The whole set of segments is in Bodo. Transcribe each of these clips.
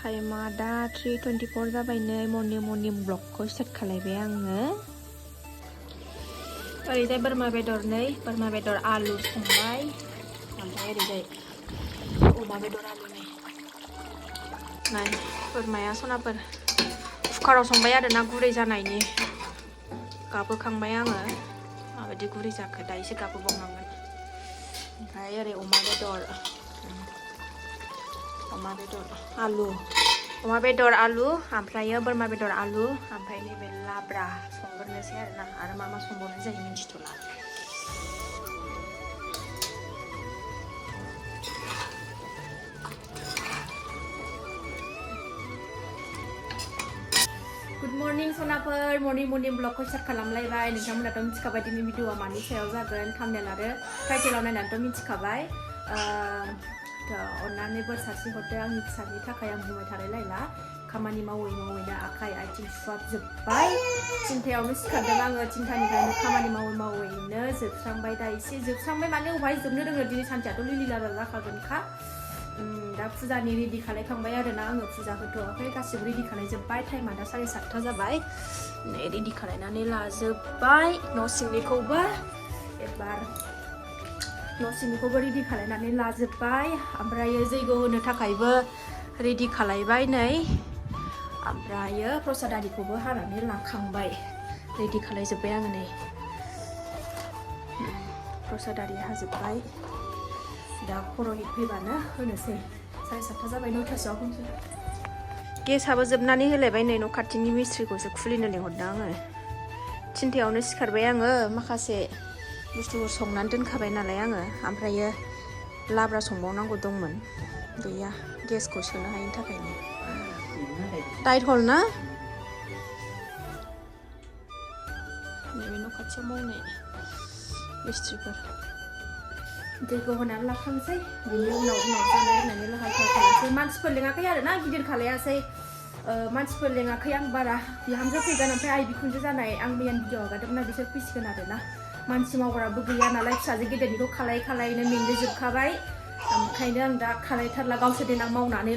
टाइमा दा 3:24 जाबाय नै मर्निं ब्लगखौ स्टार्ट खालायबाय आङो ओरैजाय बोरमा बेदर आलु संबाय ओमफ्राय ओरैजाय अमा बेदर आलु नै बोरमाया सनाफोर कुकाराव संबाय आरो ना गुरै जानायनि गाबहोखांबाय आङो माबायदि गुरै जाखो दा एसे गाबहोबावनांगोन ओमफ्राय ओरै अमा बेदर आलु ओमफ्रायो बोरमा बेदर आलु ओमफ्राय नैबे लाब्रा संग्रोनोसै आरोना आरो मा संबावनाय जायो मिन्थिथ'ला गुड मर्निं सनाफोर मर्निं ब्लगखौ स्टार्ट खालामलायबाय नोंथांमोनाथ' मिथिखाबाय दिनै भिडिअआ मानि सायाव जागोन थाम्बनेल आरो टाइटेलाव नायनानैथ' मिथिखाबाय अननानै बोर सारस्रि हरदो आंनि फिसानि थाखाय आं बुंबाय थालाय लायला खामानि मावैनो आखाइ आथिं सुहाबजोब्बाय थिनथायावनो सिखारदों आङो थिनथानिफ्रायनो खामानि मावैनो जोबस्रांबाय दा एसे जोबस्रांबाय माने अबेहाय जोबनो रोङो दिनै सानसेयाथ' लिलिलाला जाखागोनखा दा फुजानि रेडि खालायखांबाय आरोना आङो फुजा होथ'वाखै गासिबो रेडि खालायजोब्बाय टाइमा दा 7:30 जाबाय रेडि खालायनानै लाजोब्बाय न' सिंनिखौबो रेडि खालायनानै लाजोब्बाय ओमफ्रायो जैग' होनो थाखायबो रेडि खालायबाय नै ओमफ्रायो प्रसाद आरिखौबो हानानै लाखांबाय रेडि खालायजोब्बाय आङो नै प्रसाद आरि हाजोब्बाय दा खर'हित फैबानो होनोसै 7:30 जाबाय 9:00सोआव होनोसै गेसाबो जोबनानै होलायबाय नै न' खाथिनि मिस्ट्रिखौसो खुलिनो लिंहरदों आङो थिनथायावनो सिखारबाय आङो माखासे बुस्थुफोर संनानै दोनखाबाय नालाय आङो ओमफ्रायो लाब्रा संबावनांगौ दंमोन गैया गेसखौ सोनो हायिनि थाखायनो टाइट हल ना नैबे न' खाथियाव मावनाय मिस्ट्रिफोर दैखौ होनानै लाखानोसै बिनि उनाव जानाय लोंनायनि लाहार फाहार खालामसै मानसिफोर लेङाखै आरो ना गिदिर खालायासै मानसिफोर लेङाखै आं बारा बिहामजो फैगोन ओमफ्राय आइ बिखुनजो जानाय आं मैयानि भिडिअ हगारदोंमोन बिसोर फैसिगोन आरो ना मानसि मावग्राबो गैया नालाय फिसाजो गेदेरनिखौ खालायनो मेंग्लिजोबखाबाय ओंखायनो आं दा खालायथारला गावसोर देनां मावनानै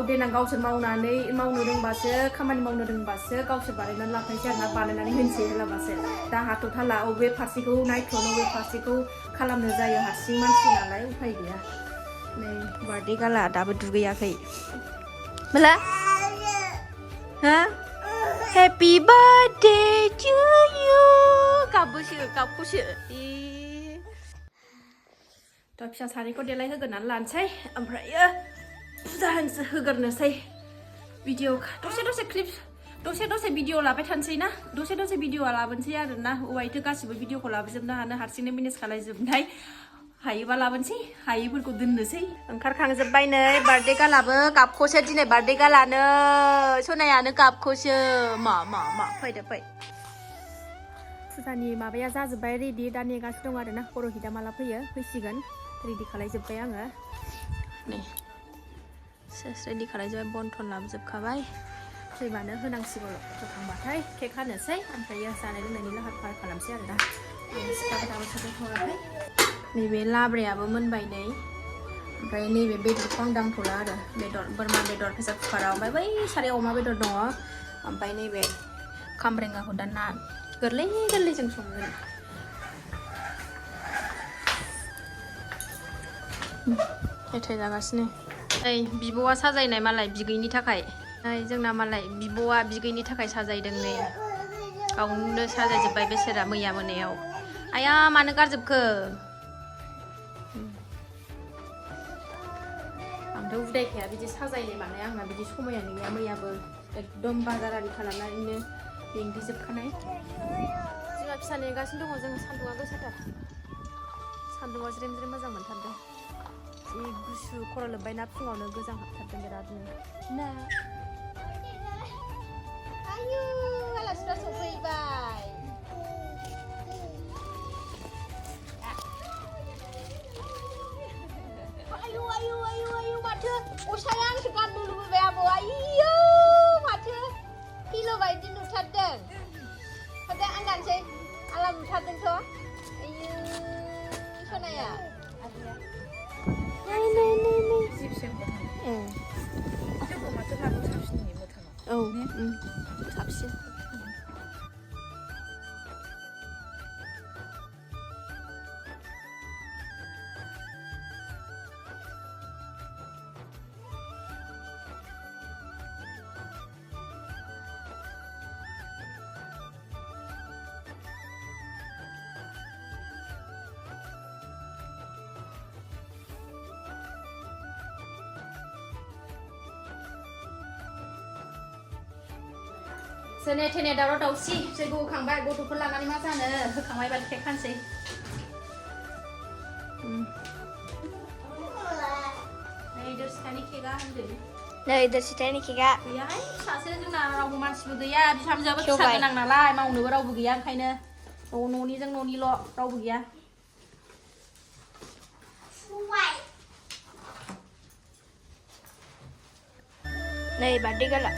देनां गावसोर मावनो रोंबासो खामानि मावनो रोंबासो गावसोर बानायनानै लाखानोसै आरो ना बानायनानै होनोसै होलाबासो दा हाथ'थारला अबे फारसेखौ नायथ'नो अबे फारसेखौ खालामनो जायो हारसिं मानसि नालाय उफाय गैया नै बार्थडे गाला दाबो दुगैयाखै मला हा हेपि बार्थडे टु इउ गाबखौसो दा फिसा सानैखौ देलाय होग्रोनानै लानोसै ओमफ्रायो फुजा होग्रोनोसै भिडिअ दसे क्लिप दसे भिडिअ लाबाय थानोसै ना दसे भिडिअ लाबोनोसै आरो ना अबायथो गासिबो भिडिअखौ लाबोजोबनो हानो हारसिंनो मेनेज खालायजोबनाय हायोबा लाबोनोसै हायैफोरखौ दोननोसै ओंखारखांजोब्बाय नै बार्थडे गालाबो गाबखौसो दिनै बार्थडे गालानो सनायानो गाबखौसो मा फैदो फै फुजानि माबाया जाजोब्बाय रेडि दा नेगासिनो दं आरो ना खर'हिता माला फैसिगोन रेडि खालायजोब्बाय आङो नै सेस रेडि खालायजोब्बाय बनथन लाबोजोबखाबाय फैबानो होनांसिगौ होखांबाथाय केक हानोसै ओमफ्रायो जानाय लोंनायनि लाहार फाहार खालामसै आरो ना सिखाबो दाबो साजायथ'वाखै नैबे लाब्रायाबो मोनबाय नै ओमफ्राय नैबे बेदरखौ आं दांथ'ला आरो बोरमा बेदर प्रेसार कुकाराव ओमफ्राय बै सारायाव अमा बेदर दङ ओमफ्राय नैबे खामब्रेंगाखौ दा ना गोरलैजों संगोन मेथाइ जागासिनो ओइ बिब'आ साजायनाय मालाय बिगैनि थाखाय जोंना मालाय बिब'आ बिगैनि थाखाय साजायदों नै गावनो साजायजोब्बाय बेसेरा मैया मोनायाव आया मानो गारजोबखो आंथ' उदायखाया बिदि साजायनाय मानाय आंना बिदि समायानो गैया मैयाबो एकदम बाजार आरि खालामनानैनो मेंग्लिजोबखानाय जोंहा फिसा नेगासिनो दङ जों सान्दुङा गोसाथार सान्दुङा ज्रेम मोजां मोनथारदों जि गुसु खर' लोब्बायना फुङावनो गोजां हाबथारदों बिरादनो ना आयु आलासिफ्रा सफैबाय आयु माथो असाया आंसो गाननो लुबैबाय आबौ आयु माथो किल' बायदि नुथारदों हरदे आं गानसै आला नुथारदोंथ' आयु सनाया नै औ साबसिन Sene thene dauro dausi jeigu hoखांबाय गथ'फोर लानानै मा जानो होखांबाय बादि केक खानसै नै दर्सितानि केकआ होनदो नै दर्सितानि केकआ गैयाहाय फिसासो जोंना रावबो मानसिबो गैया बिहामजोआबो फिसा गोनां नालाय मावनोबो रावबो गैया ओंखायनो न'निजों न'निल' रावबो गैया नै बार्थडे गाला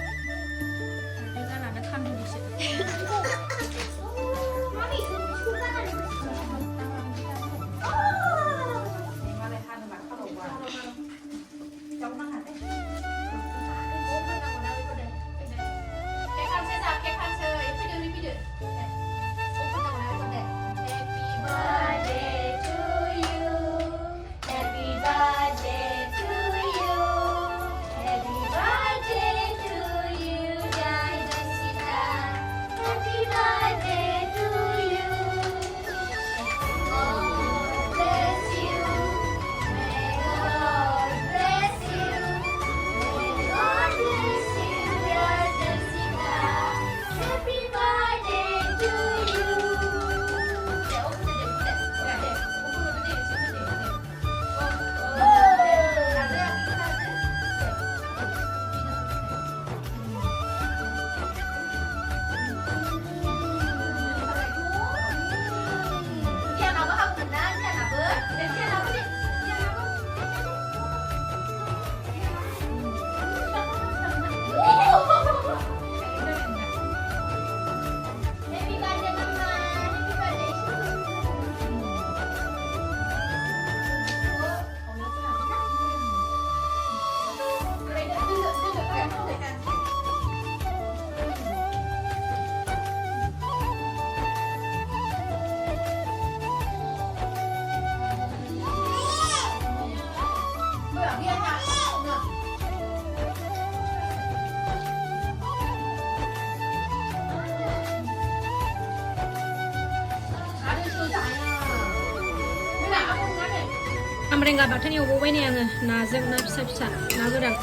आमरेंगा बाथोन एवबावबाय नै आङो नाजों ना फिसा फिसा ना गोरान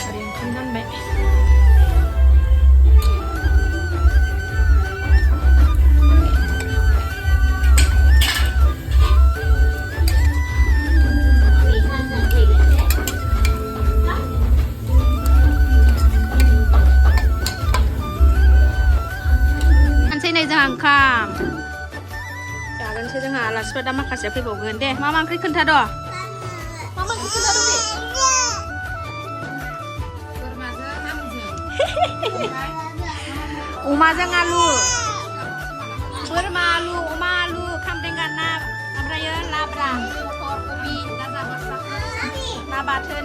आरो ओंखाम जानबाय सानसे नै जोंहा ओंखाम जागोनसो जोंहा आलासिफोर दा माखासे फैबावगोन दे मा ओंख्रि खोन्थाद' मा ओंख्रि खोन्थाद' दे अमाजों आलु बोरमा आलु अमा आलु खामब्रेंगा ना ओमफ्रायो लाब्रा मटर कबि गाजा ना बाथोन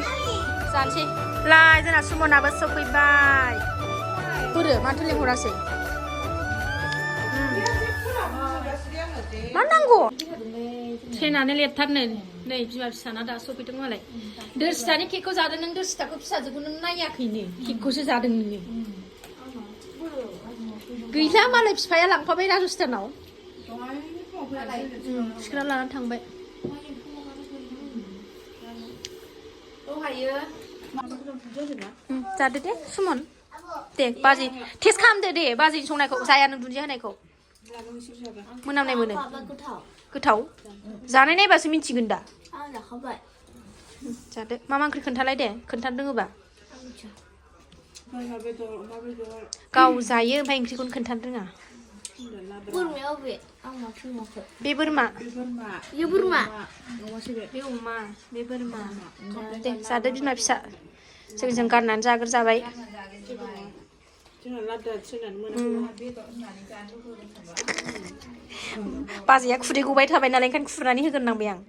जानोसै लाय जोंना सुमनाबो सफैबाय बोरो माथो लेंहरासै मा नांगौ ट्रेनानो लेटथारनो नै बिमा फिसाना दा सफैदों मालाय दोरसितानि केकखौ जादों नों दोरसिताखौ फिसाजोखौ नों नायाखैनो केकखौसो जादों नोङो गैला मालाय बिफाया लांफाबाय राजस्थानाव सिख्रा लानानै थांबाय जादो दे सुमन दे बाजै टेस्ट खालामदो दे बाजैनि संनायखौ जाया नों दुन्दिया होनायखौ मोनामनाय मोनो गोथाव जानाय नायबासो मिन्थिगोन दा जादो मा ओंख्रि खोन्थालाय दे खोन्थानो रोङोबा गाव जायो ओमफ्राय ओंख्रिखौनो खोन्थानो रोङा बे बोरमा बे अमा बे बोरमा दे जादो बिमा फिसा जों गारनानै जाग्रो जाबाय बाजैया खुदै गबाय थाबाय नालाय ओंखायनो खुरनानै होगोन नांबाय आं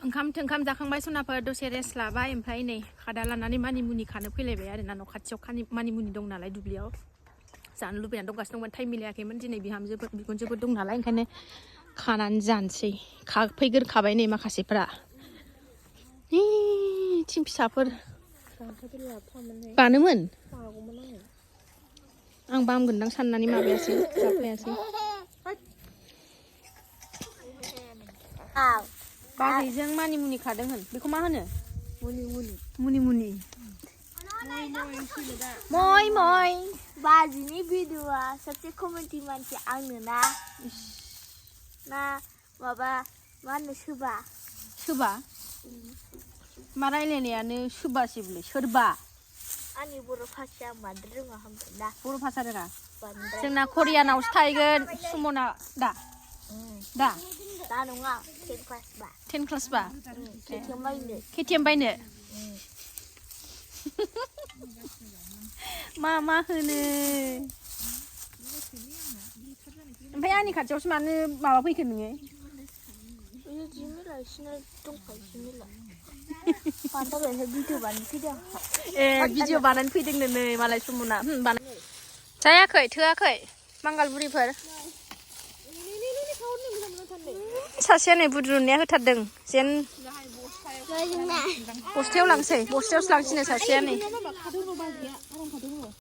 ओंखाम जाखांबाय सनाफोर दसे रेस्ट लाबाय ओमफ्राय नै खादा लानानै मानिमुनि खानो फैलायबाय आरो ना न' खाथियाव मानिमुनि दं नालाय दुब्लियाव जानो लुबैनानै दंगासिनो दंमोन टाइम मिलायाखैमोन दिनै बिखुनजोफोर दं नालाय ओंखायनो खानानै जानोसै फैग्रोखाबाय नै माखासेफ्रा थिं फिसाफोर बानोमोन आं बामगोनदां साननानै माबायासै लाफायासै बाजैजों मानिमुनि खादों होन बेखौ मा होनो मुनि मय बाजिनि भिडिअआ सबसे कमेन्टि मानसि आंनो ना माबा मा होनो सोबा मा रायलायनायानो सोबासिबोलै सोरबा आंनि बर' भाषा आं बांद्राय रोङा होनबाय ना बर' भाषा रोङा जोंना करियानावसो थाहैगोन सुमना दा नङा 10 क्लास बा KTM बायनो मा होनो ओमफ्राय आंनि खाथियावसो मानो माबा फैखो नोङो भिडिअ बानायनो फैदोंनो नै मालाय सुमना जायाखै थोआखै बांगालबुरिफोर सासेया नै बुद्रुनाया होथारदों जेन बस्थायाव लांसै बस्थायावसो लांसिनो सासेया नै